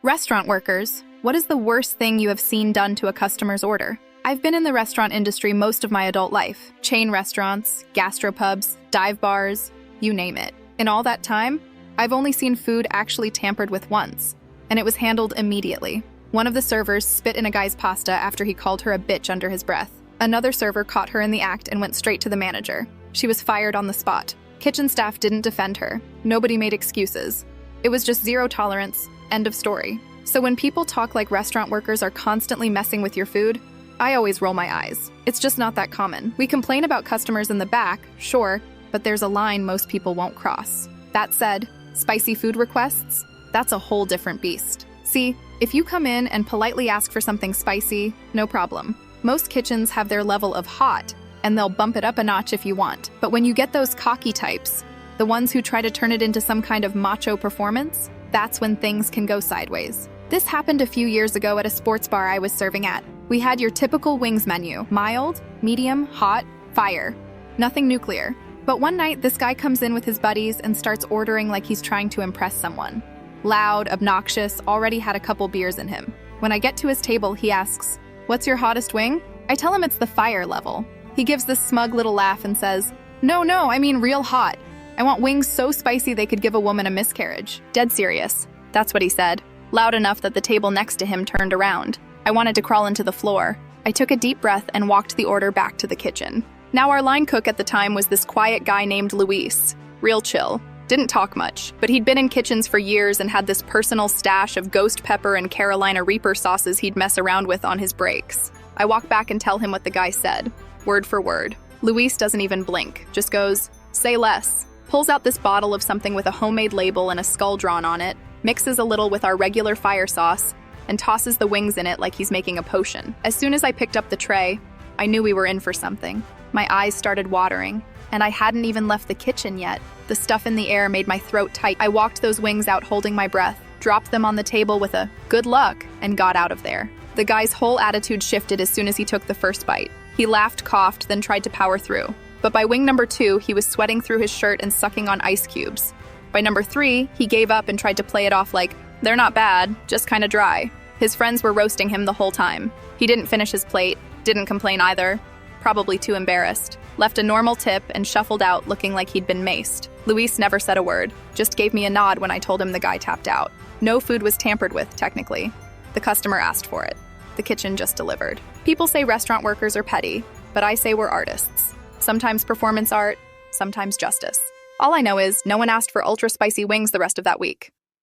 Restaurant workers, what is the worst thing you have seen done to a customer's order? I've been in the restaurant industry most of my adult life. Chain restaurants, gastropubs, dive bars, you name it. In all that time, I've only seen food actually tampered with once, and it was handled immediately. One of the servers spit in a guy's pasta after he called her a bitch under his breath. Another server caught her in the act and went straight to the manager. She was fired on the spot. Kitchen staff didn't defend her. Nobody made excuses. It was just zero tolerance. End of story. So when people talk like restaurant workers are constantly messing with your food, I always roll my eyes. It's just not that common. We complain about customers in the back, sure, but there's a line most people won't cross. That said, spicy food requests? That's a whole different beast. See, if you come in and politely ask for something spicy, no problem. Most kitchens have their level of hot, and they'll bump it up a notch if you want. But when you get those cocky types, the ones who try to turn it into some kind of macho performance, that's when things can go sideways. This happened a few years ago at a sports bar I was serving at. We had your typical wings menu: mild, medium, hot, fire. Nothing nuclear. But one night, this guy comes in with his buddies and starts ordering like he's trying to impress someone. Loud, obnoxious, already had a couple beers in him. When I get to his table, he asks, "What's your hottest wing?" I tell him it's the fire level. He gives this smug little laugh and says, No, I mean real hot. I want wings so spicy they could give a woman a miscarriage. Dead serious. That's what he said. Loud enough that the table next to him turned around. I wanted to crawl into the floor. I took a deep breath and walked the order back to the kitchen. Now our line cook at the time was this quiet guy named Luis. Real chill. Didn't talk much, but he'd been in kitchens for years and had this personal stash of ghost pepper and Carolina Reaper sauces he'd mess around with on his breaks. I walk back and tell him what the guy said, word for word. Luis doesn't even blink, just goes, "Say less." Pulls out this bottle of something with a homemade label and a skull drawn on it, mixes a little with our regular fire sauce, and tosses the wings in it like he's making a potion. As soon as I picked up the tray, I knew we were in for something. My eyes started watering, and I hadn't even left the kitchen yet. The stuff in the air made my throat tight. I walked those wings out holding my breath, dropped them on the table with a "good luck," and got out of there. The guy's whole attitude shifted as soon as he took the first bite. He laughed, coughed, then tried to power through. But by wing number 2, he was sweating through his shirt and sucking on ice cubes. By number 3, he gave up and tried to play it off like, "They're not bad, just kinda dry." His friends were roasting him the whole time. He didn't finish his plate, didn't complain either, probably too embarrassed. Left a normal tip and shuffled out looking like he'd been maced. Luis never said a word, just gave me a nod when I told him the guy tapped out. No food was tampered with, technically. The customer asked for it. The kitchen just delivered. People say restaurant workers are petty, but I say we're artists. Sometimes performance art, sometimes justice. All I know is no one asked for ultra spicy wings the rest of that week.